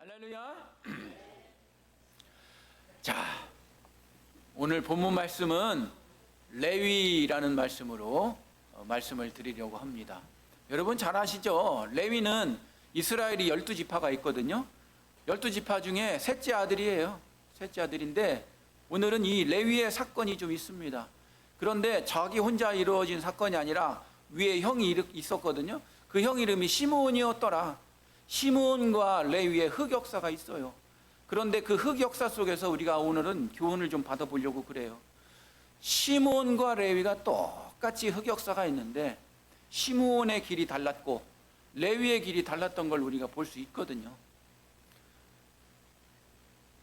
할렐루야. 자, 오늘 본문 말씀은 레위라는 말씀으로 말씀을 드리려고 합니다. 여러분 잘 아시죠? 레위는 이스라엘이 12지파가 있거든요. 12지파 중에 셋째 아들이에요. 셋째 아들인데 오늘은 이 레위의 사건이 좀 있습니다. 그런데 자기 혼자 이루어진 사건이 아니라 위에 형이 있었거든요. 그 형 이름이 시므온이었더라. 시므온과 레위의 흑역사가 있어요. 그런데 그 흑역사 속에서 우리가 오늘은 교훈을 좀 받아보려고 그래요. 시므온과 레위가 똑같이 흑역사가 있는데 시므온의 길이 달랐고 레위의 길이 달랐던 걸 우리가 볼 수 있거든요.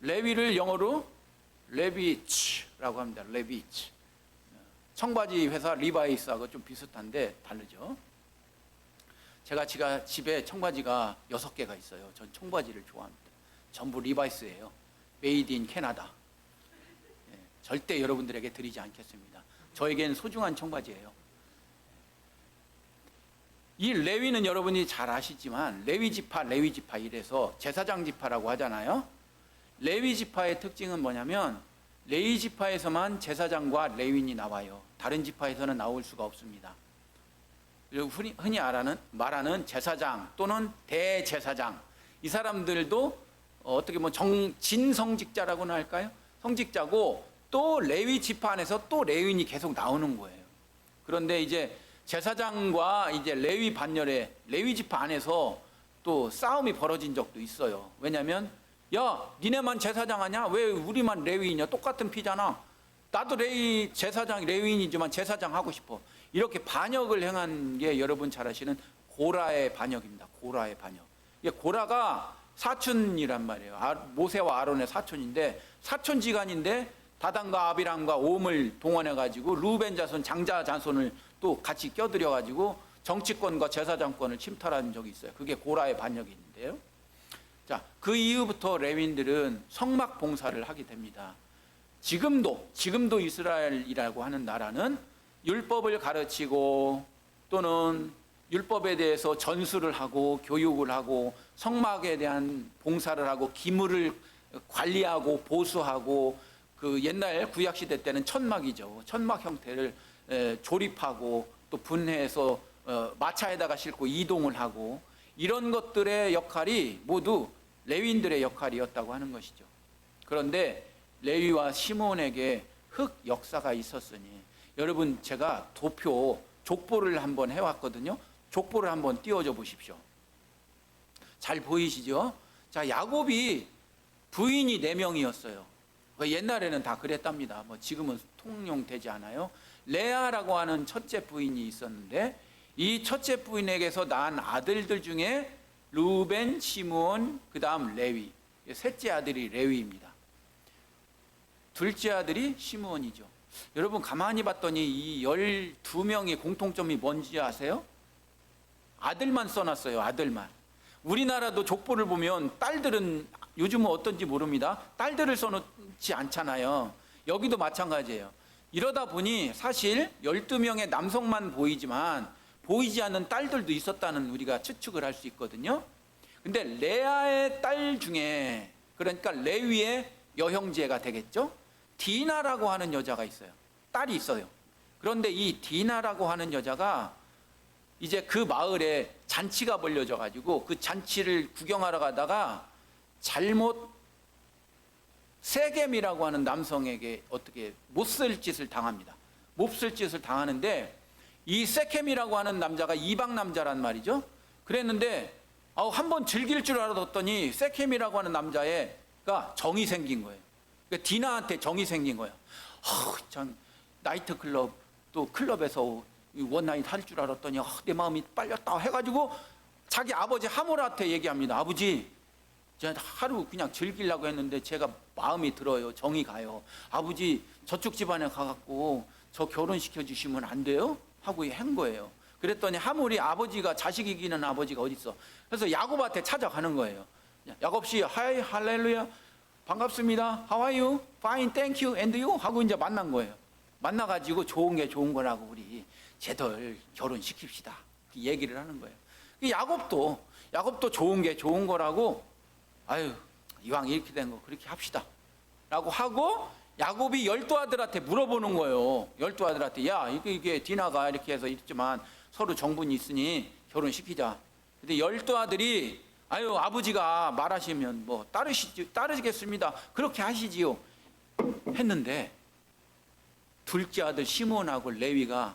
레위를 영어로 레비치라고 합니다. 레비치. 청바지 회사 리바이스하고 좀 비슷한데 다르죠. 제가 집에 청바지가 6개가 있어요. 전 청바지를 좋아합니다. 전부 리바이스예요. 메이드 인 캐나다. 절대 여러분들에게 드리지 않겠습니다. 저에겐 소중한 청바지예요. 이 레위는 여러분이 잘 아시지만 레위지파 이래서 제사장 지파라고 하잖아요. 레위지파의 특징은 뭐냐면 레위지파에서만 제사장과 레위인이 나와요. 다른 지파에서는 나올 수가 없습니다. 그리고 흔히 말하는 제사장 또는 대제사장, 이 사람들도 어떻게 진성직자라고나 할까요? 성직자고 또 레위 지파 안에서 또 레위인이 계속 나오는 거예요. 그런데 이제 제사장과 이제 레위 반열에 레위 지파 안에서 또 싸움이 벌어진 적도 있어요. 왜냐하면 야, 니네만 제사장 하냐? 왜 우리만 레위인이야? 똑같은 피잖아. 나도 레위인이지만 제사장 하고 싶어. 이렇게 반역을 행한 게 여러분 잘 아시는 고라의 반역입니다. 고라의 반역. 고라가 사촌이란 말이에요. 모세와 아론의 사촌인데 사촌지간인데 다단과 아비람과 옴을 동원해가지고 루벤 자손, 장자 자손을 또 같이 껴들여가지고 정치권과 제사장권을 침탈한 적이 있어요. 그게 고라의 반역인데요. 자, 그 이후부터 레위인들은 성막 봉사를 하게 됩니다. 지금도 이스라엘이라고 하는 나라는 율법을 가르치고 또는 율법에 대해서 전수를 하고 교육을 하고 성막에 대한 봉사를 하고 기물을 관리하고 보수하고 그 옛날 구약시대 때는 천막이죠. 천막 형태를 조립하고 또 분해해서 마차에다가 싣고 이동을 하고 이런 것들의 역할이 모두 레위인들의 역할이었다고 하는 것이죠. 그런데 레위와 시므온에게 흑 역사가 있었으니 여러분 제가 족보를 한번 해왔거든요. 족보를 한번 띄워줘 보십시오. 잘 보이시죠? 자, 야곱이 부인이 4명이었어요. 옛날에는 다 그랬답니다. 지금은 통용되지 않아요. 레아라고 하는 첫째 부인이 있었는데 이 첫째 부인에게서 낳은 아들들 중에 루벤, 시므온, 그 다음 레위. 셋째 아들이 레위입니다. 둘째 아들이 시므온이죠. 여러분 가만히 봤더니 이 12명의 공통점이 뭔지 아세요? 아들만 써놨어요. 아들만. 우리나라도 족보를 보면 딸들은 요즘은 어떤지 모릅니다. 딸들을 써놓지 않잖아요. 여기도 마찬가지예요. 이러다 보니 사실 12명의 남성만 보이지만 보이지 않는 딸들도 있었다는 우리가 추측을 할 수 있거든요. 근데 레아의 딸 중에, 그러니까 레위의 여형제가 되겠죠? 디나라고 하는 여자가 있어요. 딸이 있어요. 그런데 이 디나라고 하는 여자가 이제 그 마을에 잔치가 벌려져 가지고 그 잔치를 구경하러 가다가 잘못 세겜이라고 하는 남성에게 어떻게 못쓸 짓을 당합니다. 몹쓸 짓을 당하는데 이 세겜이라고 하는 남자가 이방 남자란 말이죠. 그랬는데 한번 즐길 줄 알았더니 세겜이라고 하는 남자가 정이 생긴 거예요. 그러니까 디나한테 정이 생긴 거예요. 참 나이트클럽 또 클럽에서 원나잇 할 줄 알았더니 내 마음이 빨렸다 해가지고 자기 아버지 하몰한테 얘기합니다. 아버지, 제가 하루 그냥 즐기려고 했는데 제가 마음이 들어요. 정이 가요. 아버지, 저쪽 집안에 가갖고 저 결혼시켜 주시면 안 돼요? 하고 한 거예요. 그랬더니 하몰이 아버지가 자식 이기는 아버지가 어딨어. 그래서 야곱한테 찾아가는 거예요. 야곱씨, 하이, 할렐루야, 반갑습니다. How are you? Fine, thank you. And you? 하고 이제 만난 거예요. 만나가지고 좋은 게 좋은 거라고 우리 쟤들 결혼시킵시다. 얘기를 하는 거예요. 야곱도 좋은 게 좋은 거라고 아유, 이왕 이렇게 된 거 그렇게 합시다 라고 하고, 야곱이 12아들한테 물어보는 거예요. 12아들한테, 야, 이게 디나가 이렇게 해서 있지만 서로 정분이 있으니 결혼시키자. 근데 12아들이, 아유, 아버지가 말하시면 뭐 따르시겠습니다, 그렇게 하시지요 했는데, 둘째 아들 시몬하고 레위가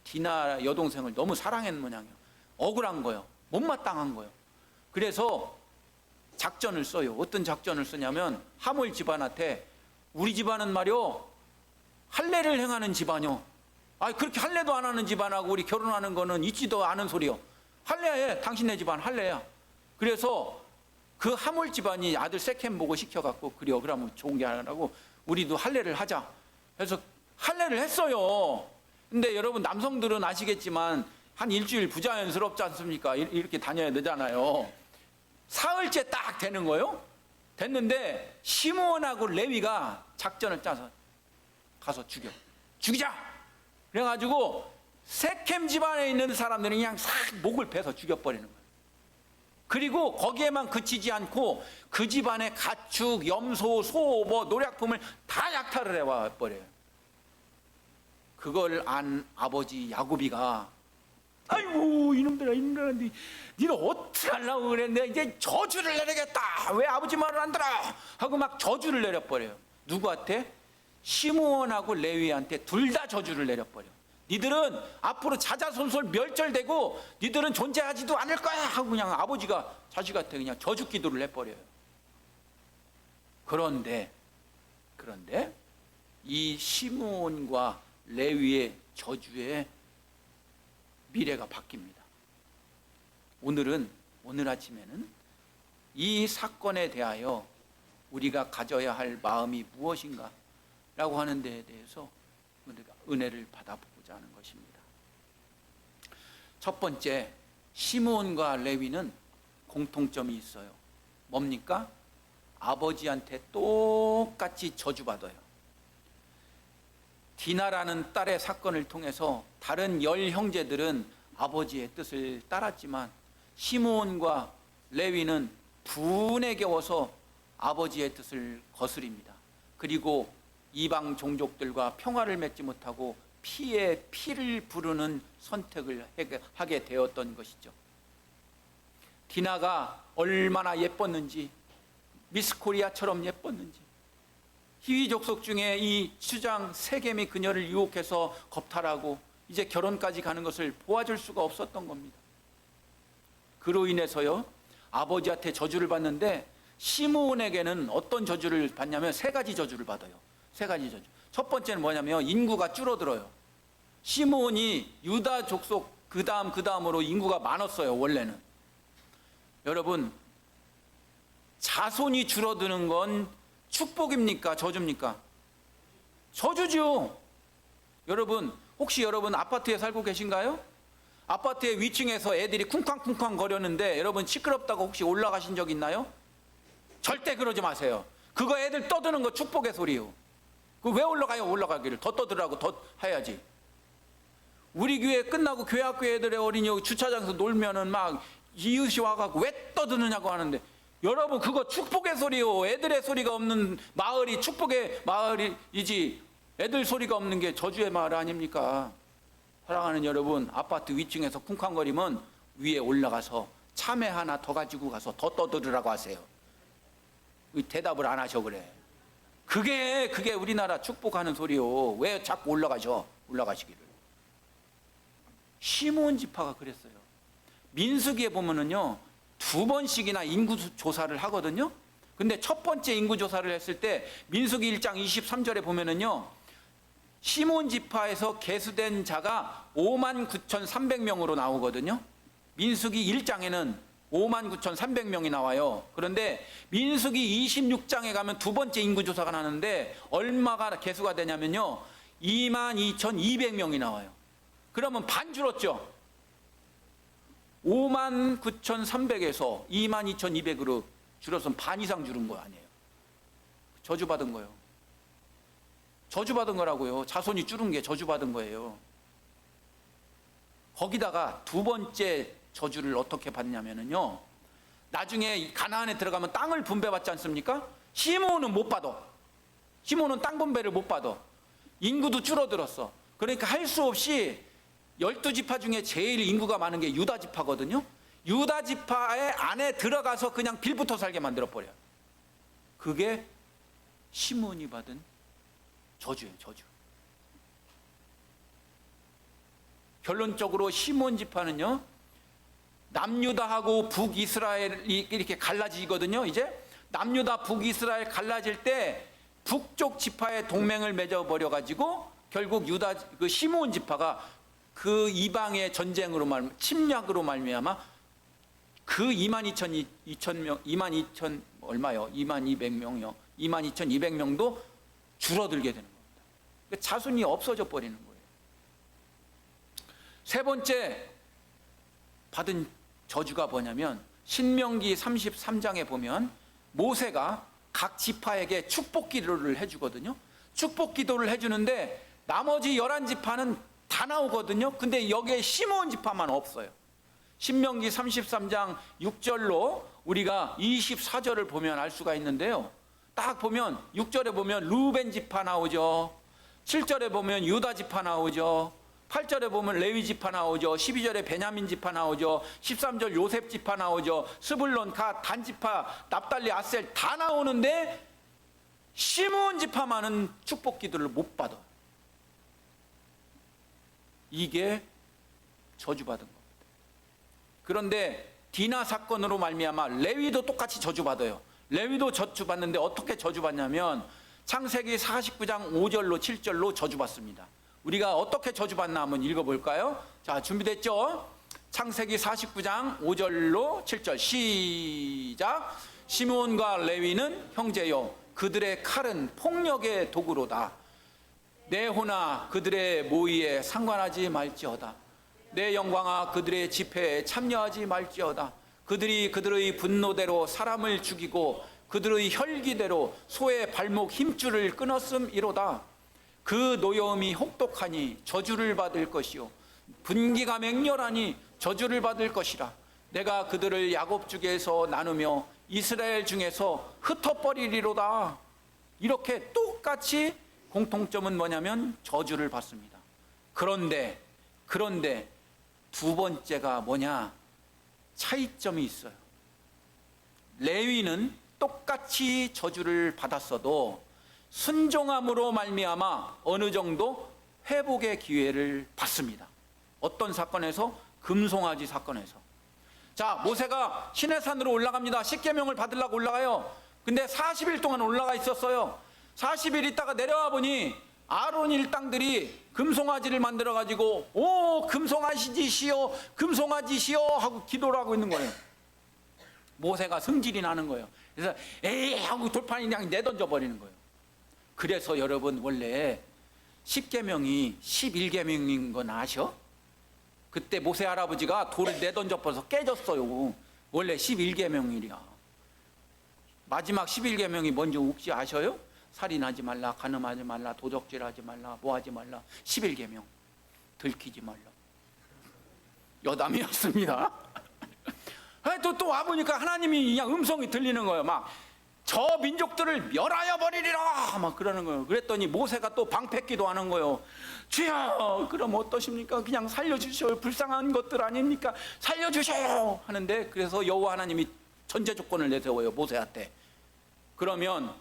디나 여동생을 너무 사랑했는 모양이에요. 억울한 거예요. 못마땅한 거예요. 그래서 작전을 써요. 어떤 작전을 쓰냐면, 하몰 집안한테, 우리 집안은 말이요, 할례를 행하는 집안이요. 그렇게 할례도 안 하는 집안하고 우리 결혼하는 거는 있지도 않은 소리요. 할례해, 당신네 집안 할례야. 그래서 그 하몰 집안이 아들 세켐 보고 시켜갖고, 그래요, 그러면 좋은 게 하라고 우리도 할례를 하자. 그래서 할례를 했어요. 근데 여러분, 남성들은 아시겠지만 한 일주일 부자연스럽지 않습니까? 이렇게 다녀야 되잖아요. 사흘째 딱 되는 거예요. 됐는데 시몬하고 레위가 작전을 짜서 가서 죽이자. 그래가지고 세켐 집안에 있는 사람들은 그냥 싹 목을 베서 죽여버리는 거예요. 그리고 거기에만 그치지 않고 그 집안의 가축, 염소, 소, 노략품을 다 약탈을 해와 버려요. 그걸 안 아버지 야곱이가, 아이고, 이놈들아, 니는 어떻게 하려고 그랬는데 이제 저주를 내리겠다, 왜 아버지 말을 안 들어 하고 막 저주를 내려버려요. 누구한테? 시므온하고 레위한테 둘 다 저주를 내려버려. 니들은 앞으로 자자손손 멸절되고 니들은 존재하지도 않을 거야 하고 그냥 아버지가 자식한테 그냥 저주 기도를 해버려요. 그런데 이 시므온과 레위의 저주에 미래가 바뀝니다. 오늘 아침에는 이 사건에 대하여 우리가 가져야 할 마음이 무엇인가 라고 하는 데에 대해서 우리가 은혜를 받아보고자 하는 것입니다. 첫 번째, 시므온과 레위는 공통점이 있어요. 뭡니까? 아버지한테 똑같이 저주받아요. 디나라는 딸의 사건을 통해서 다른 10형제들은 아버지의 뜻을 따랐지만 시므온과 레위는 분에 겨워서 아버지의 뜻을 거스립니다. 그리고 이방 종족들과 평화를 맺지 못하고 피에 피를 부르는 선택을 하게 되었던 것이죠. 디나가 얼마나 예뻤는지, 미스 코리아처럼 예뻤는지, 히위 족속 중에 이 수장 세겜이 그녀를 유혹해서 겁탈하고 이제 결혼까지 가는 것을 보아줄 수가 없었던 겁니다. 그로 인해서요, 아버지한테 저주를 받는데, 시므온에게는 어떤 저주를 받냐면 3가지 저주를 받아요. 3가지 저주. 첫 번째는 뭐냐면 인구가 줄어들어요. 시므온이 유다 족속 그 다음으로 인구가 많았어요. 원래는. 여러분, 자손이 줄어드는 건 축복입니까? 저주입니까? 저주죠. 여러분, 혹시 여러분 아파트에 살고 계신가요? 아파트의 위층에서 애들이 쿵쾅쿵쾅 거렸는데 여러분 시끄럽다고 혹시 올라가신 적 있나요? 절대 그러지 마세요. 그거 애들 떠드는 거 축복의 소리요. 그 왜 올라가요? 올라가기를 더 떠들라고 더 해야지. 우리 교회 끝나고 교회학교 애들의 어린이 주차장에서 놀면은 막 이웃이 와가지고 왜 떠드느냐고 하는데, 여러분 그거 축복의 소리요. 애들의 소리가 없는 마을이 축복의 마을이지, 애들 소리가 없는 게 저주의 마을 아닙니까? 사랑하는 여러분, 아파트 위층에서 쿵쾅거리면 위에 올라가서 참외 하나 더 가지고 가서 더 떠들으라고 하세요. 대답을 안 하셔 그래. 그게 우리나라 축복하는 소리요. 왜 자꾸 올라가시기를. 시므온 지파가 그랬어요. 민수기에 보면은요 2번씩이나 인구 조사를 하거든요. 근데 첫 번째 인구 조사를 했을 때 민수기 1장 23절에 보면은요, 시므온 지파에서 계수된 자가 59,300명으로 나오거든요. 민수기 1장에는 59,300명이 나와요. 그런데 민수기 26장에 가면 두 번째 인구조사가 나는데 얼마가 계수가 되냐면요 22,200명이 나와요. 그러면 반 줄었죠. 59,300에서 22,200으로 줄어서 반 이상 줄은 거 아니에요. 저주받은 거예요. 저주받은 거라고요. 자손이 줄은 게 저주받은 거예요. 거기다가 두 번째 저주를 어떻게 받냐면요, 나중에 가나안에 들어가면 땅을 분배받지 않습니까? 시므온은 못 받아. 시므온은 땅 분배를 못 받아. 인구도 줄어들었어. 그러니까 할 수 없이 12지파 중에 제일 인구가 많은 게 유다지파거든요. 유다지파의 안에 들어가서 그냥 빌붙어 살게 만들어버려. 그게 시므온이 받은 저주예요. 저주. 결론적으로 시므온 지파는요, 남유다하고 북이스라엘이 이렇게 갈라지거든요. 이제 남유다 북이스라엘 갈라질 때 북쪽 지파의 동맹을 맺어버려 가지고 결국 유다 그 시므온 지파가 그 이방의 전쟁으로 침략으로 말미암아 그 22,000 얼마요? 22,200명이요. 22,200명도 줄어들게 되는 겁니다. 자손이 없어져 버리는 거예요. 세 번째 받은 저주가 뭐냐면 신명기 33장에 보면 모세가 각 지파에게 축복 기도를 해주거든요. 축복 기도를 해주는데 나머지 11지파는 다 나오거든요. 근데 여기에 시므온 지파만 없어요. 신명기 33장 6절로 우리가 24절을 보면 알 수가 있는데요. 딱 보면 6절에 보면 루벤 지파 나오죠. 7절에 보면 유다 지파 나오죠. 8절에 보면 레위 지파 나오죠. 12절에 베냐민 지파 나오죠. 13절 요셉 지파 나오죠. 스불론, 갓, 단 지파, 납달리, 아셀 다 나오는데 시므온 지파만은 축복 기도를 못 받아. 이게 저주받은 겁니다. 그런데 디나 사건으로 말미암아 레위도 똑같이 저주받아요. 레위도 저주받는데 어떻게 저주받냐면 창세기 49장 5절로 7절로 저주받습니다. 우리가 어떻게 저주받나 한번 읽어볼까요? 자, 준비됐죠? 창세기 49장 5절로 7절 시작. 시므온과 레위는 형제요, 그들의 칼은 폭력의 도구로다. 내 호나 그들의 모의에 상관하지 말지어다. 내 영광아 그들의 집회에 참여하지 말지어다. 그들이 그들의 분노대로 사람을 죽이고 그들의 혈기대로 소의 발목 힘줄을 끊었음이로다. 그 노여움이 혹독하니 저주를 받을 것이요 분기가 맹렬하니 저주를 받을 것이라. 내가 그들을 야곱 중에서 나누며 이스라엘 중에서 흩어버리리로다. 이렇게 똑같이 공통점은 뭐냐면 저주를 받습니다. 그런데 두 번째가 뭐냐? 차이점이 있어요. 레위는 똑같이 저주를 받았어도 순종함으로 말미암아 어느 정도 회복의 기회를 받습니다. 어떤 사건에서? 금송아지 사건에서. 자, 모세가 시내산으로 올라갑니다. 십계명을 받으려고 올라가요. 근데 40일 동안 올라가 있었어요. 40일 있다가 내려와 보니 아론 일당들이 금송아지를 만들어 가지고 오 금송아지시여 금송아지시여 하고 기도를 하고 있는 거예요. 모세가 성질이 나는 거예요. 그래서 에이 하고 돌판이 그냥 내던져 버리는 거예요. 그래서 여러분 원래 10계명이 11계명인 건 아셔? 그때 모세 할아버지가 돌을 내던져 버려서 깨졌어요. 원래 11계명이야. 마지막 11계명이 뭔지 혹시 아셔요? 살인하지 말라, 간음하지 말라, 도적질하지 말라, 뭐하지 말라. 11계명. 들키지 말라. 여담이었습니다. 또 와보니까 하나님이 그냥 음성이 들리는 거예요. 막 저 민족들을 멸하여 버리리라 막 그러는 거예요. 그랬더니 모세가 또 방패기도 하는 거예요. 주여 그럼 어떠십니까? 그냥 살려주셔요. 불쌍한 것들 아닙니까? 살려주셔요 하는데, 그래서 여호와 하나님이 전제 조건을 내세워요. 모세한테. 그러면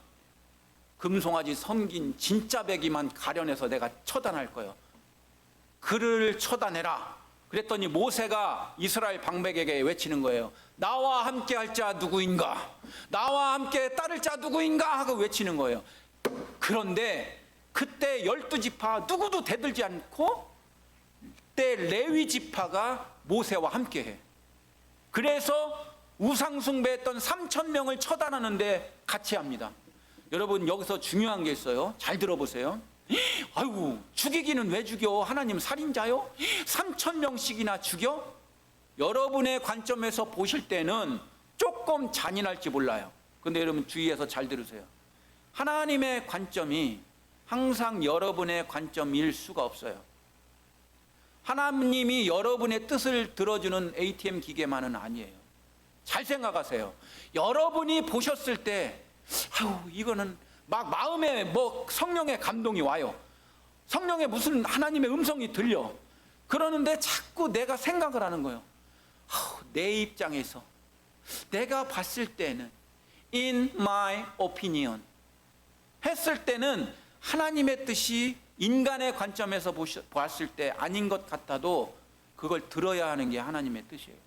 금송아지 섬긴 진짜 배기만 가려내서 내가 처단할 거예요. 그를 처단해라. 그랬더니 모세가 이스라엘 방백에게 외치는 거예요. 나와 함께 할 자 누구인가? 나와 함께 따를 자 누구인가? 하고 외치는 거예요. 그런데 그때 12지파 누구도 대들지 않고 그때 레위 지파가 모세와 함께 해. 그래서 우상숭배했던 3,000명을 처단하는데 같이 합니다. 여러분 여기서 중요한 게 있어요. 잘 들어보세요. 아이고 죽이기는 왜 죽여? 하나님 살인자요? 3,000명씩이나 죽여? 여러분의 관점에서 보실 때는 조금 잔인할지 몰라요. 근데 여러분 주의해서 잘 들으세요. 하나님의 관점이 항상 여러분의 관점일 수가 없어요. 하나님이 여러분의 뜻을 들어주는 ATM 기계만은 아니에요. 잘 생각하세요. 여러분이 보셨을 때 아유 이거는 막 마음에 뭐 성령의 감동이 와요. 성령의 무슨 하나님의 음성이 들려. 그러는데 자꾸 내가 생각을 하는 거예요. 내 입장에서 내가 봤을 때는 in my opinion 했을 때는 하나님의 뜻이 인간의 관점에서 봤을 때 아닌 것 같아도 그걸 들어야 하는 게 하나님의 뜻이에요.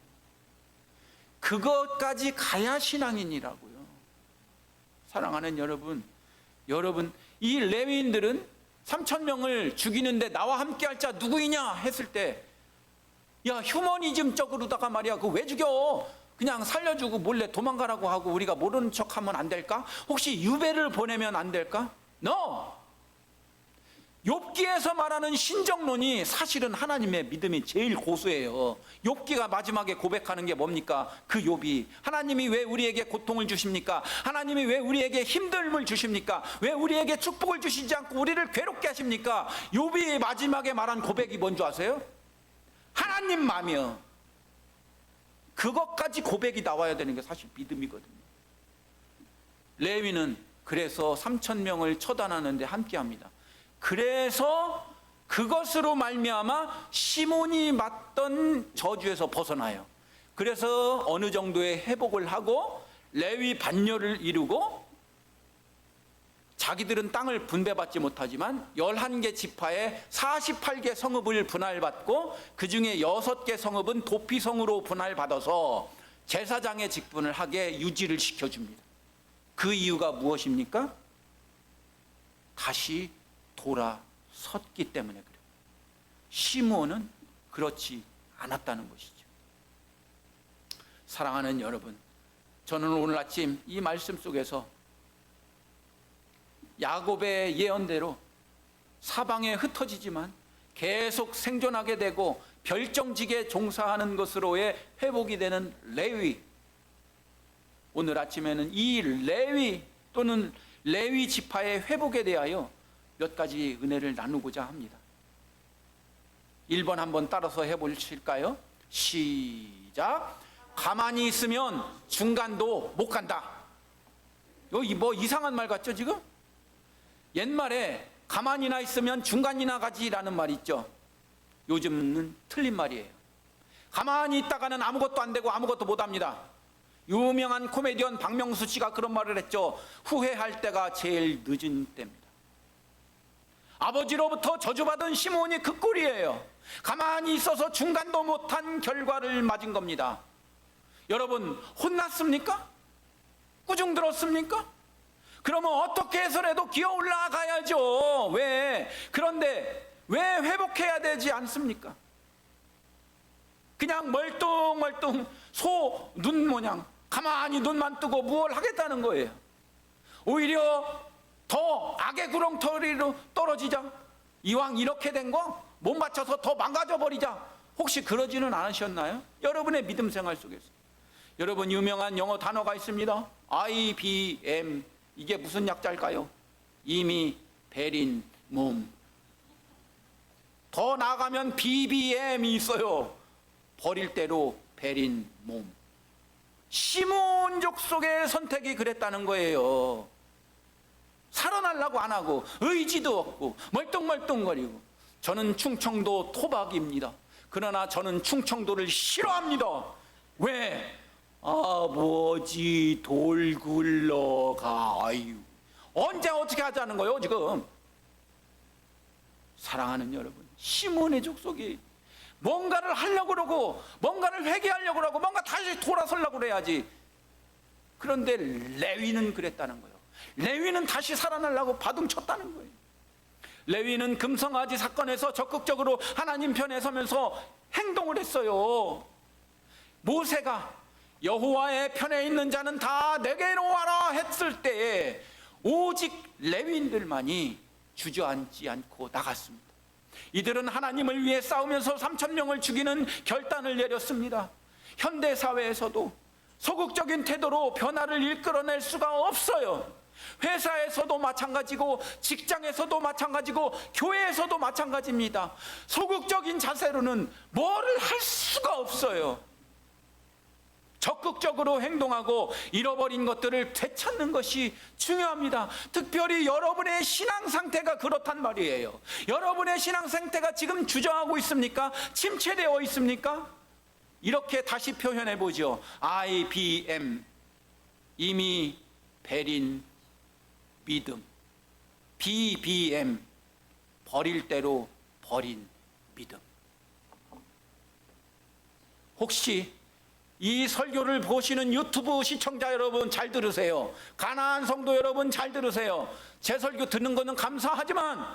그것까지 가야 신앙인이라고요. 사랑하는 여러분, 이 레위인들은 3,000명을 죽이는데 나와 함께 할 자 누구이냐 했을 때, 야 휴머니즘적으로다가 말이야 그거 왜 죽여? 그냥 살려주고 몰래 도망가라고 하고 우리가 모르는 척하면 안 될까? 혹시 유배를 보내면 안 될까? No! 욥기에서 말하는 신정론이 사실은 하나님의 믿음이 제일 고수예요. 욥기가 마지막에 고백하는 게 뭡니까? 그 욥이 하나님이 왜 우리에게 고통을 주십니까? 하나님이 왜 우리에게 힘듦을 주십니까? 왜 우리에게 축복을 주시지 않고 우리를 괴롭게 하십니까? 욥이 마지막에 말한 고백이 뭔지 아세요? 하나님 마음이요. 그것까지 고백이 나와야 되는 게 사실 믿음이거든요. 레위는 그래서 3,000명을 처단하는데 함께합니다. 그래서 그것으로 말미암아 시몬이 맞던 저주에서 벗어나요. 그래서 어느 정도의 회복을 하고 레위 반열을 이루고 자기들은 땅을 분배받지 못하지만 11개 지파에 48개 성읍을 분할받고 그 중에 6개 성읍은 도피성으로 분할받아서 제사장의 직분을 하게 유지를 시켜줍니다. 그 이유가 무엇입니까? 다시 돌아섰기 때문에 그래요. 시므온은 그렇지 않았다는 것이죠. 사랑하는 여러분, 저는 오늘 아침 이 말씀 속에서 야곱의 예언대로 사방에 흩어지지만 계속 생존하게 되고 별정직에 종사하는 것으로의 회복이 되는 레위, 오늘 아침에는 이 레위 또는 레위 지파의 회복에 대하여 몇 가지 은혜를 나누고자 합니다. 1번 한번 따라서 해보실까요? 시작. 가만히 있으면 중간도 못 간다. 여기 뭐 이상한 말 같죠 지금? 옛말에 가만히나 있으면 중간이나 가지라는 말이 있죠. 요즘은 틀린 말이에요. 가만히 있다가는 아무것도 안 되고 아무것도 못 합니다. 유명한 코미디언 박명수 씨가 그런 말을 했죠. 후회할 때가 제일 늦은 때입니다. 아버지로부터 저주받은 시므온이 그 꼴이에요. 가만히 있어서 중간도 못한 결과를 맞은 겁니다. 여러분 혼났습니까? 꾸중 들었습니까? 그러면 어떻게 해서라도 기어 올라가야죠. 왜? 그런데 왜 회복해야 되지 않습니까? 그냥 멀뚱멀뚱 소 눈 모양 가만히 눈만 뜨고 무얼 하겠다는 거예요. 오히려 더 악의 구렁텅이로 떨어지자. 이왕 이렇게 된 거 못 맞춰서 더 망가져 버리자. 혹시 그러지는 않으셨나요? 여러분의 믿음 생활 속에서. 여러분 유명한 영어 단어가 있습니다. IBM. 이게 무슨 약자일까요? 이미 베린 몸. 더 나아가면 BBM이 있어요. 버릴 대로 베린 몸. 시므온 족속의 선택이 그랬다는 거예요. 살아나려고 안 하고 의지도 없고 멀뚱멀뚱거리고. 저는 충청도 토박입니다. 그러나 저는 충청도를 싫어합니다. 왜? 아버지 돌 굴러가유. 언제 어떻게 하자는 거예요 지금? 사랑하는 여러분, 시므온의 족속이 뭔가를 하려고 그러고 뭔가를 회개하려고 그러고 뭔가 다시 돌아서려고 그래야지. 그런데 레위는 그랬다는 거예요. 레위는 다시 살아나려고 바둥쳤다는 거예요. 레위는 금성아지 사건에서 적극적으로 하나님 편에 서면서 행동을 했어요. 모세가 여호와의 편에 있는 자는 다 내게로 와라 했을 때에 오직 레위인들만이 주저앉지 않고 나갔습니다. 이들은 하나님을 위해 싸우면서 3,000명을 죽이는 결단을 내렸습니다. 현대사회에서도 소극적인 태도로 변화를 이끌어낼 수가 없어요. 회사에서도 마찬가지고 직장에서도 마찬가지고 교회에서도 마찬가지입니다. 소극적인 자세로는 뭐를 할 수가 없어요. 적극적인 적극적으로 행동하고 잃어버린 것들을 되찾는 것이 중요합니다. 특별히 여러분의 신앙 상태가 그렇단 말이에요. 여러분의 신앙 상태가 지금 주저하고 있습니까? 침체되어 있습니까? 이렇게 다시 표현해 보죠. IBM, 이미 베린 믿음. BBM, 버릴 대로 버린 믿음. 혹시 이 설교를 보시는 유튜브 시청자 여러분 잘 들으세요. 가나안 성도 여러분 잘 들으세요. 제 설교 듣는 거는 감사하지만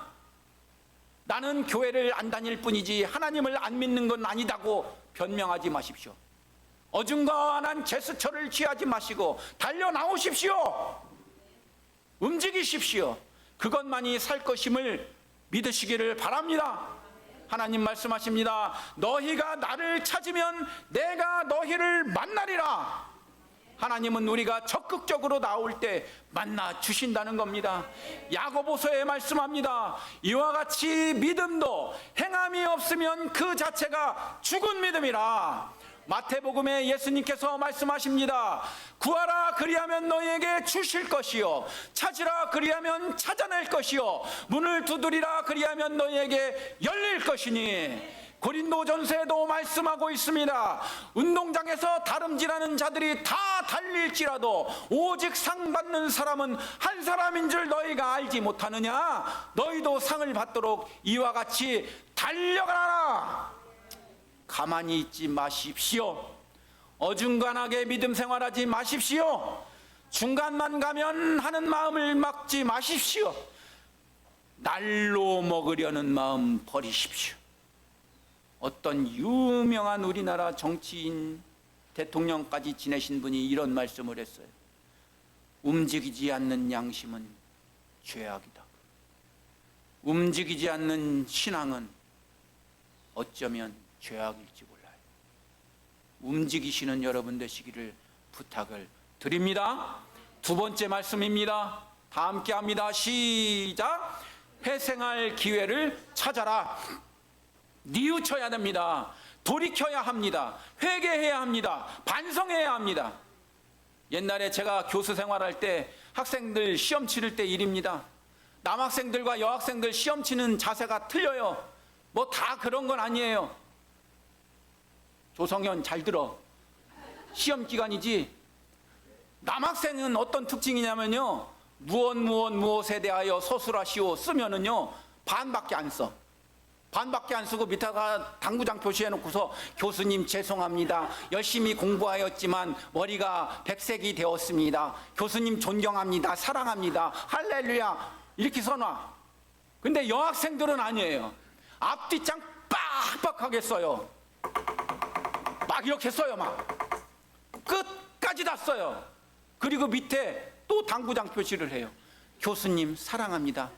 나는 교회를 안 다닐 뿐이지 하나님을 안 믿는 건 아니다고 변명하지 마십시오. 어중간한 제스처를 취하지 마시고 달려 나오십시오. 움직이십시오. 그것만이 살 것임을 믿으시기를 바랍니다. 하나님 말씀하십니다. 너희가 나를 찾으면 내가 너희를 만나리라. 하나님은 우리가 적극적으로 나올 때 만나 주신다는 겁니다. 야고보서에 말씀합니다. 이와 같이 믿음도 행함이 없으면 그 자체가 죽은 믿음이라. 마태복음에 예수님께서 말씀하십니다. 구하라 그리하면 너희에게 주실 것이요 찾으라 그리하면 찾아낼 것이요 문을 두드리라 그리하면 너희에게 열릴 것이니. 고린도전서에도 말씀하고 있습니다. 운동장에서 다름질하는 자들이 다 달릴지라도 오직 상 받는 사람은 한 사람인 줄 너희가 알지 못하느냐. 너희도 상을 받도록 이와 같이 달려가라. 가만히 있지 마십시오. 어중간하게 믿음 생활하지 마십시오. 중간만 가면 하는 마음을 막지 마십시오. 날로 먹으려는 마음 버리십시오. 어떤 유명한 우리나라 정치인 대통령까지 지내신 분이 이런 말씀을 했어요. 움직이지 않는 양심은 죄악이다. 움직이지 않는 신앙은 어쩌면 죄악일지 몰라요. 움직이시는 여러분 되시기를 부탁을 드립니다. 두 번째 말씀입니다. 다 함께 합니다. 시작. 회생할 기회를 찾아라. 뉘우쳐야 됩니다. 돌이켜야 합니다. 회개해야 합니다. 반성해야 합니다. 옛날에 제가 교수 생활할 때 학생들 시험 치를 때 일입니다. 남학생들과 여학생들 시험 치는 자세가 틀려요. 뭐 다 그런 건 아니에요. 조성현 잘 들어. 시험 기간이지. 남학생은 어떤 특징이냐면요, 무엇에 대하여 서술하시오 쓰면은요 반밖에 안 써. 반밖에 안 쓰고 밑에가 당구장 표시해 놓고서 교수님 죄송합니다. 열심히 공부하였지만 머리가 백색이 되었습니다. 교수님 존경합니다. 사랑합니다. 할렐루야. 이렇게 써놔. 근데 여학생들은 아니에요. 앞뒤장 빡빡하게 써요. 막 이렇게 써요. 막 끝까지 다 써요. 그리고 밑에 또 당구장 표시를 해요. 교수님 사랑합니다.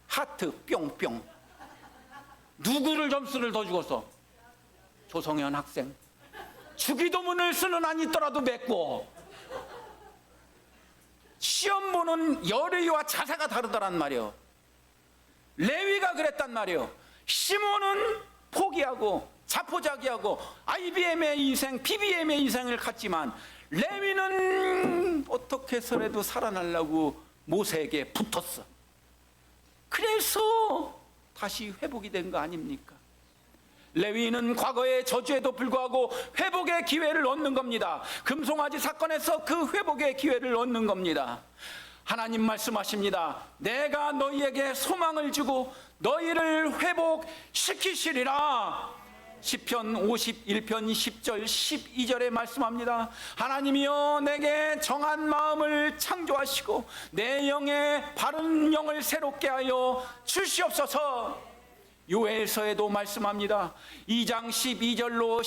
하트 뿅뿅. 누구를 점수를 더 주었어? 조성현 학생. 주기도문을 쓰는 안 있더라도 맺고. 시험 보는 열의와 자세가 다르다란 말이에요. 레위가 그랬단 말이에요. 시몬은 포기하고 자포자기하고 IBM의 인생, BBM의 인생을 갖지만 레위는 어떻게 해서라도 살아나려고 모세에게 붙었어. 그래서 다시 회복이 된 거 아닙니까? 레위는 과거의 저주에도 불구하고 회복의 기회를 얻는 겁니다. 금송아지 사건에서 그 회복의 기회를 얻는 겁니다. 하나님 말씀하십니다. 내가 너희에게 소망을 주고 너희를 회복시키시리라. 시편 51편 10절 12절에 말씀합니다. 하나님이여 내게 정한 마음을 창조하시고 내 영에 바른 영을 새롭게 하여 주시옵소서. 요엘서에도 말씀합니다. 2장 12절로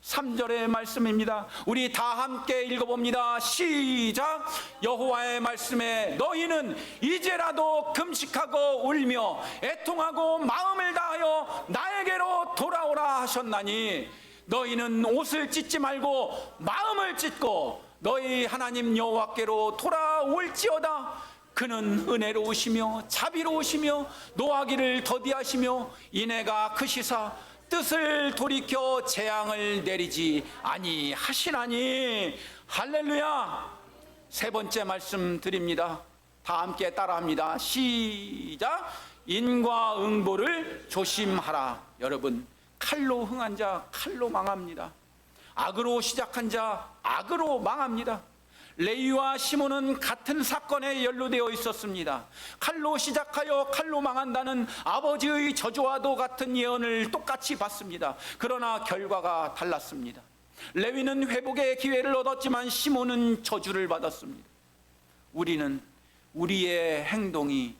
13절의 말씀입니다. 우리 다 함께 읽어봅니다. 시작. 여호와의 말씀에 너희는 이제라도 금식하고 울며 애통하고 마음을 다하여 나에게로 돌아오라 하셨나니 너희는 옷을 찢지 말고 마음을 찢고 너희 하나님 여호와께로 돌아올지어다. 그는 은혜로우시며 자비로우시며 노하기를 더디하시며 인애가 크시사 뜻을 돌이켜 재앙을 내리지 아니하시나니. 할렐루야. 세 번째 말씀 드립니다. 다 함께 따라합니다. 시작. 인과응보를 조심하라. 여러분, 칼로 흥한 자 칼로 망합니다. 악으로 시작한 자 악으로 망합니다. 레위와 시몬은 같은 사건에 연루되어 있었습니다. 칼로 시작하여 칼로 망한다는 아버지의 저주와도 같은 예언을 똑같이 받습니다. 그러나 결과가 달랐습니다. 레위는 회복의 기회를 얻었지만 시몬은 저주를 받았습니다. 우리는 우리의 행동이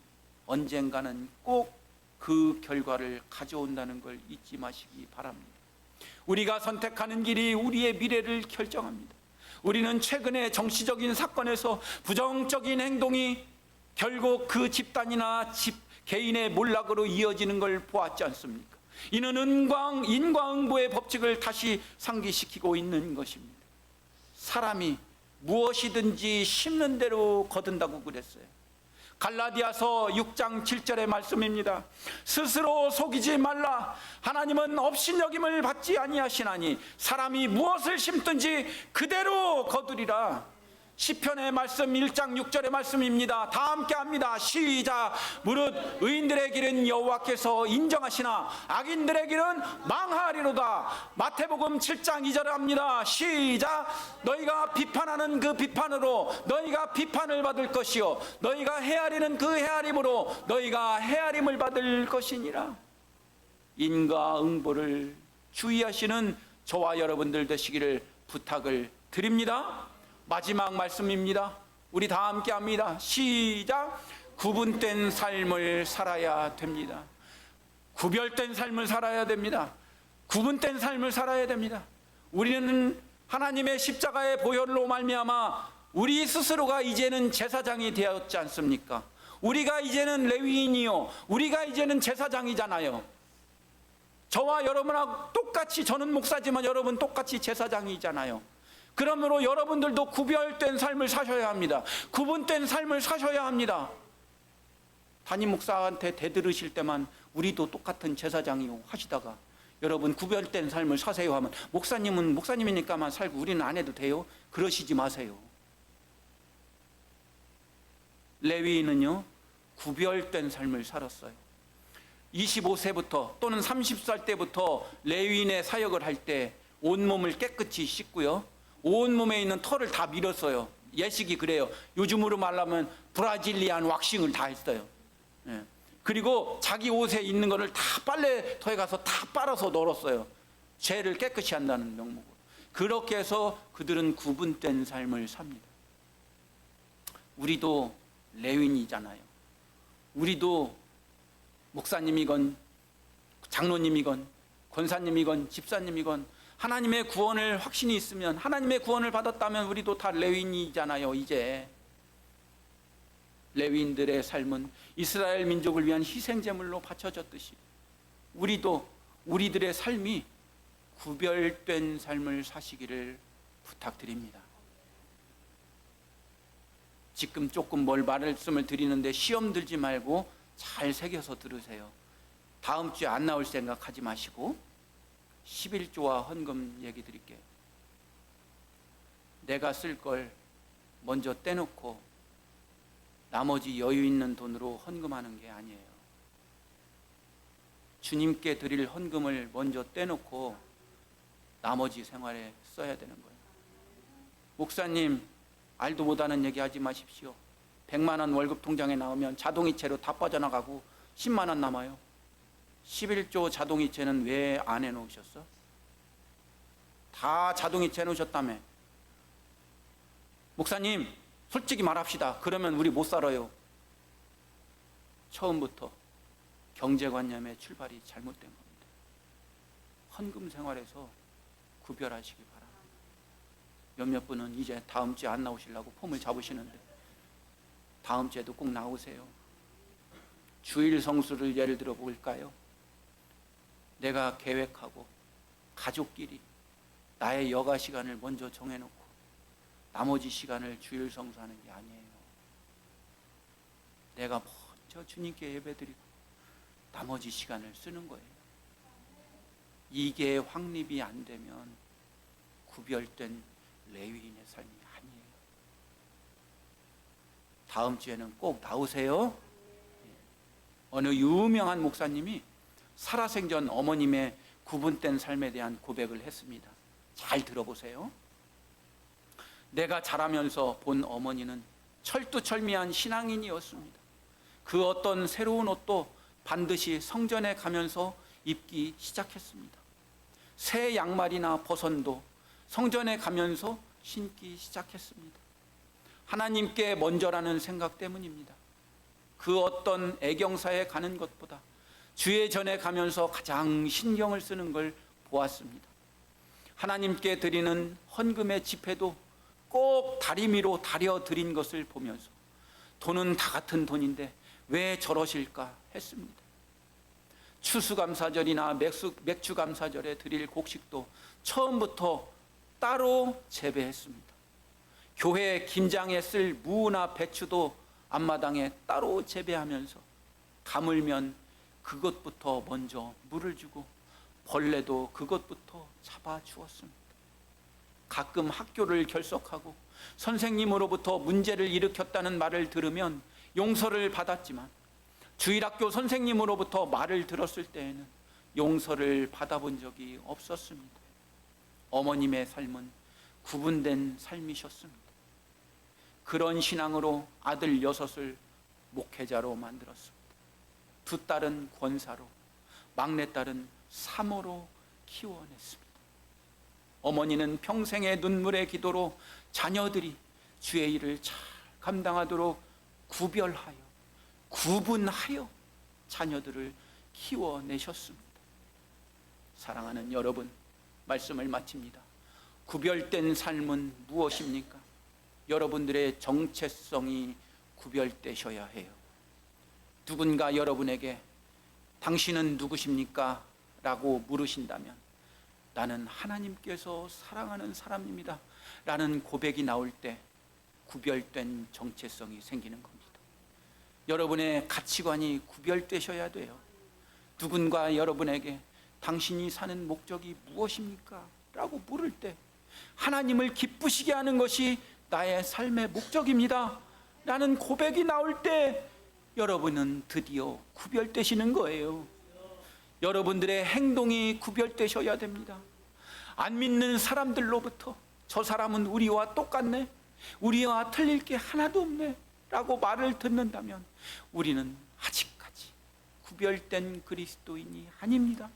언젠가는 꼭 그 결과를 가져온다는 걸 잊지 마시기 바랍니다. 우리가 선택하는 길이 우리의 미래를 결정합니다. 우리는 최근에 정치적인 사건에서 부정적인 행동이 결국 그 집단이나 개인의 몰락으로 이어지는 걸 보았지 않습니까? 이는 인과응보의 법칙을 다시 상기시키고 있는 것입니다. 사람이 무엇이든지 심는 대로 거둔다고 그랬어요. 갈라디아서 6장 7절의 말씀입니다. 스스로 속이지 말라. 하나님은 업신여김을 받지 아니하시나니 사람이 무엇을 심든지 그대로 거두리라. 시편의 말씀 1장 6절의 말씀입니다. 다 함께 합니다. 시작. 무릇 의인들의 길은 여호와께서 인정하시나 악인들의 길은 망하리로다. 마태복음 7장 2절을 합니다. 시작. 너희가 비판하는 그 비판으로 너희가 비판을 받을 것이요 너희가 헤아리는 그 헤아림으로 너희가 헤아림을 받을 것이니라. 인과응보를 주의하시는 저와 여러분들 되시기를 부탁을 드립니다. 마지막 말씀입니다. 우리 다 함께 합니다. 시작. 구분된 삶을 살아야 됩니다. 구별된 삶을 살아야 됩니다. 구분된 삶을 살아야 됩니다. 우리는 하나님의 십자가의 보혈로 말미암아 우리 스스로가 이제는 제사장이 되었지 않습니까? 우리가 이제는 레위인이요 우리가 이제는 제사장이잖아요. 저와 여러분하고 똑같이, 저는 목사지만 여러분 똑같이 제사장이잖아요. 그러므로 여러분들도 구별된 삶을 사셔야 합니다. 구분된 삶을 사셔야 합니다. 담임 목사한테 대들으실 때만 우리도 똑같은 제사장이요 하시다가 여러분 구별된 삶을 사세요 하면 목사님은 목사님이니까만 살고 우리는 안 해도 돼요? 그러시지 마세요. 레위인은요 구별된 삶을 살았어요. 25세부터 또는 30살 때부터 레위인의 사역을 할 때 온몸을 깨끗이 씻고요 온몸에 있는 털을 다 밀었어요. 예식이 그래요. 요즘으로 말하면 브라질리안 왁싱을 다 했어요. 예. 그리고 자기 옷에 있는 거를 다 빨래터에 가서 다 빨아서 널었어요. 죄를 깨끗이 한다는 명목으로. 그렇게 해서 그들은 구분된 삶을 삽니다. 우리도 레위인이잖아요. 우리도 목사님이건 장로님이건 권사님이건 집사님이건 하나님의 구원을 확신이 있으면, 하나님의 구원을 받았다면 우리도 다 레위인이잖아요. 이제 레위인들의 삶은 이스라엘 민족을 위한 희생제물로 바쳐졌듯이 우리도 우리들의 삶이 구별된 삶을 사시기를 부탁드립니다. 지금 조금 말씀을 드리는데 시험 들지 말고 잘 새겨서 들으세요. 다음 주에 안 나올 생각하지 마시고 11조와 헌금 얘기 드릴게요. 내가 쓸 걸 먼저 떼놓고 나머지 여유 있는 돈으로 헌금하는 게 아니에요. 주님께 드릴 헌금을 먼저 떼놓고 나머지 생활에 써야 되는 거예요. 목사님, 알도 못하는 얘기 하지 마십시오. 100만 원 월급 통장에 나오면 자동이체로 다 빠져나가고 10만 원 남아요. 11조 자동이체는 왜 안 해놓으셨어? 다 자동이체 해놓으셨다며. 목사님 솔직히 말합시다. 그러면 우리 못 살아요. 처음부터 경제관념의 출발이 잘못된 겁니다. 헌금 생활에서 구별하시기 바랍니다. 몇몇 분은 이제 다음 주에 안 나오시려고 폼을 잡으시는데 다음 주에도 꼭 나오세요. 주일 성수를 예를 들어 볼까요? 내가 계획하고 가족끼리 나의 여가 시간을 먼저 정해놓고 나머지 시간을 주일 성수하는 게 아니에요. 내가 먼저 주님께 예배드리고 나머지 시간을 쓰는 거예요. 이게 확립이 안 되면 구별된 레위인의 삶이 아니에요. 다음 주에는 꼭 나오세요. 어느 유명한 목사님이 살아생전 어머님의 구분된 삶에 대한 고백을 했습니다. 잘 들어보세요. 내가 자라면서 본 어머니는 철두철미한 신앙인이었습니다. 그 어떤 새로운 옷도 반드시 성전에 가면서 입기 시작했습니다. 새 양말이나 버선도 성전에 가면서 신기 시작했습니다. 하나님께 먼저라는 생각 때문입니다. 그 어떤 애경사에 가는 것보다 주의 전에 가면서 가장 신경을 쓰는 걸 보았습니다. 하나님께 드리는 헌금의 지폐도 꼭 다리미로 다려 드린 것을 보면서 돈은 다 같은 돈인데 왜 저러실까 했습니다. 추수감사절이나 맥주감사절에 드릴 곡식도 처음부터 따로 재배했습니다. 교회 김장에 쓸 무나 배추도 앞마당에 따로 재배하면서 가물면 그것부터 먼저 물을 주고 벌레도 그것부터 잡아 주었습니다. 가끔 학교를 결석하고 선생님으로부터 문제를 일으켰다는 말을 들으면 용서를 받았지만 주일학교 선생님으로부터 말을 들었을 때에는 용서를 받아본 적이 없었습니다. 어머님의 삶은 구분된 삶이셨습니다. 그런 신앙으로 아들 6을 목회자로 만들었습니다. 두 딸은 권사로, 막내딸은 사모로 키워냈습니다. 어머니는 평생의 눈물의 기도로 자녀들이 주의 일을 잘 감당하도록 구별하여, 구분하여 자녀들을 키워내셨습니다. 사랑하는 여러분, 말씀을 마칩니다. 구별된 삶은 무엇입니까? 여러분들의 정체성이 구별되셔야 해요. 누군가 여러분에게 당신은 누구십니까? 라고 물으신다면 나는 하나님께서 사랑하는 사람입니다 라는 고백이 나올 때 구별된 정체성이 생기는 겁니다. 여러분의 가치관이 구별되셔야 돼요. 누군가 여러분에게 당신이 사는 목적이 무엇입니까? 라고 물을 때 하나님을 기쁘시게 하는 것이 나의 삶의 목적입니다 라는 고백이 나올 때 여러분은 드디어 구별되시는 거예요. 여러분들의 행동이 구별되셔야 됩니다. 안 믿는 사람들로부터 저 사람은 우리와 똑같네, 우리와 틀릴 게 하나도 없네 라고 말을 듣는다면 우리는 아직까지 구별된 그리스도인이 아닙니다.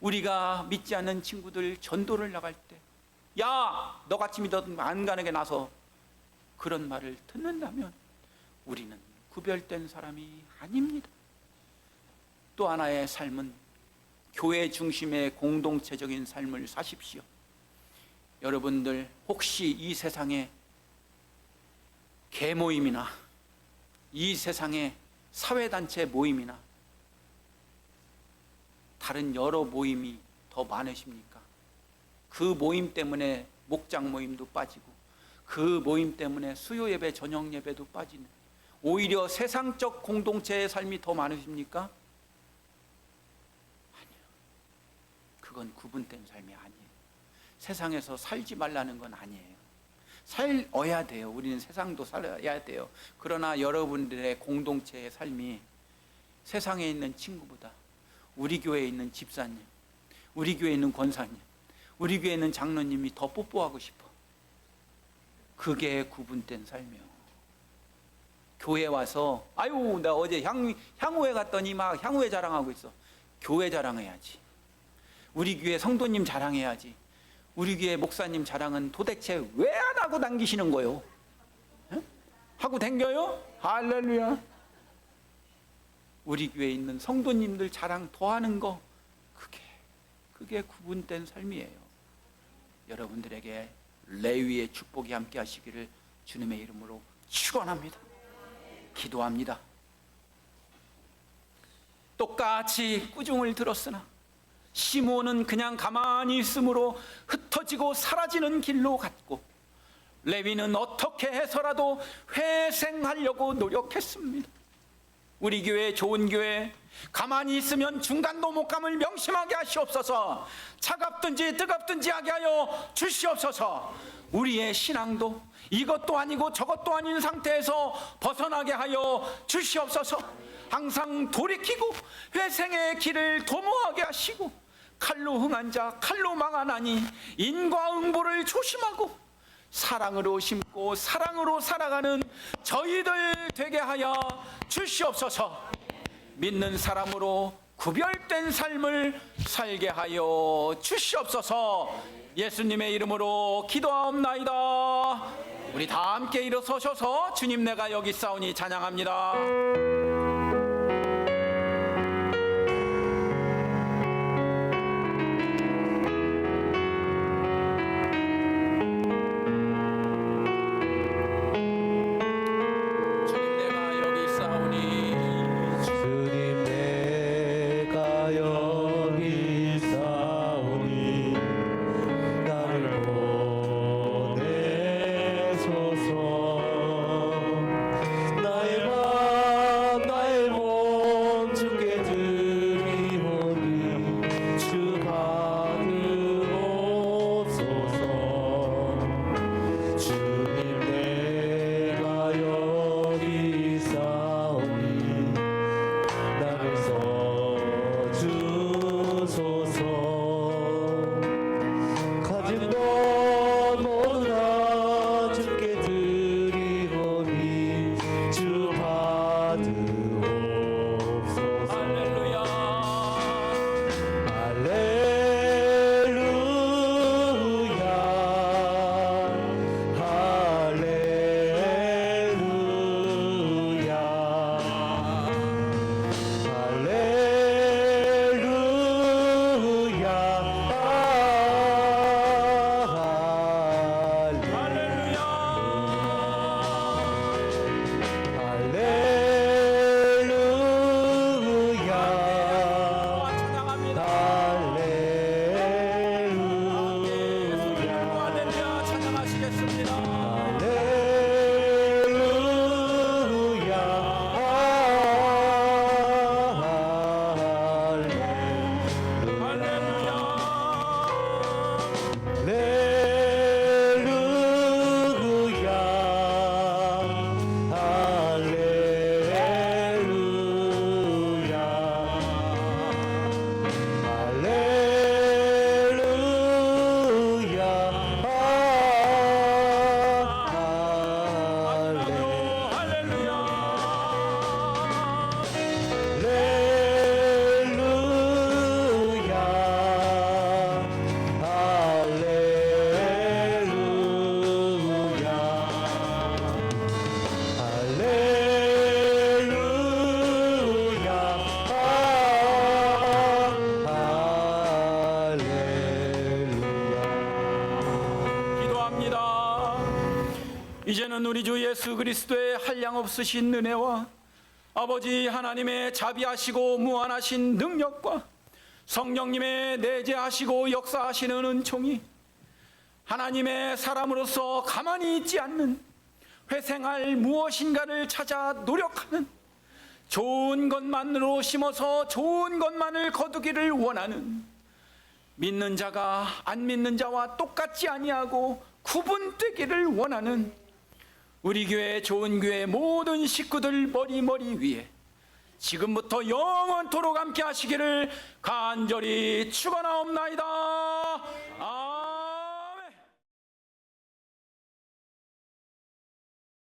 우리가 믿지 않는 친구들 전도를 나갈 때 야, 너같이 믿어도 안 가는 게 나서 그런 말을 듣는다면 우리는 구별된 사람이 아닙니다. 또 하나의 삶은 교회 중심의 공동체적인 삶을 사십시오. 여러분들 혹시 이 세상에 개모임이나 이 세상에 사회단체 모임이나 다른 여러 모임이 더 많으십니까? 그 모임 때문에 목장 모임도 빠지고 그 모임 때문에 수요 예배, 저녁 예배도 빠지는 오히려 세상적 공동체의 삶이 더 많으십니까? 아니요. 그건 구분된 삶이 아니에요. 세상에서 살지 말라는 건 아니에요. 살아야 돼요. 우리는 세상도 살아야 돼요. 그러나 여러분들의 공동체의 삶이 세상에 있는 친구보다 우리 교회에 있는 집사님, 우리 교회에 있는 권사님, 우리 교회에 있는 장로님이 더 뽀뽀하고 싶어. 그게 구분된 삶이에요. 교회 와서 아유 나 어제 향후회 갔더니 막 향후회 자랑하고 있어. 교회 자랑해야지. 우리 교회 성도님 자랑해야지. 우리 교회 목사님 자랑은 도대체 왜 안 하고 당기시는 거요? 에? 하고 당겨요? 할렐루야. 우리 교회에 있는 성도님들 자랑 더 하는 거 그게 구분된 삶이에요. 여러분들에게 레위의 축복이 함께 하시기를 주님의 이름으로 축원합니다. 기도합니다. 똑같이 꾸중을 들었으나 시므온은 그냥 가만히 있음으로 흩어지고 사라지는 길로 갔고 레위는 어떻게 해서라도 회생하려고 노력했습니다. 우리 교회 좋은 교회, 가만히 있으면 중간도 못 감을 명심하게 하시옵소서. 차갑든지 뜨겁든지 하게 하여 주시옵소서. 우리의 신앙도 이것도 아니고 저것도 아닌 상태에서 벗어나게 하여 주시옵소서. 항상 돌이키고 회생의 길을 도모하게 하시고, 칼로 흥한 자 칼로 망하나니 인과응보를 조심하고 사랑으로 심고 사랑으로 살아가는 저희들 되게 하여 주시옵소서. 믿는 사람으로 구별된 삶을 살게 하여 주시옵소서. 예수님의 이름으로 기도하옵나이다. 우리 다 함께 일어서셔서 주님 내가 여기 있사오니 찬양합니다. 이제는 우리 주 예수 그리스도의 한량없으신 은혜와 아버지 하나님의 자비하시고 무한하신 능력과 성령님의 내재하시고 역사하시는 은총이 하나님의 사람으로서 가만히 있지 않는 회생할 무엇인가를 찾아 노력하는, 좋은 것만으로 심어서 좋은 것만을 거두기를 원하는, 믿는 자가 안 믿는 자와 똑같지 아니하고 구분되기를 원하는 우리 교회 좋은 교회 모든 식구들 머리 위에 지금부터 영원토록 함께 하시기를 간절히 축원하옵나이다.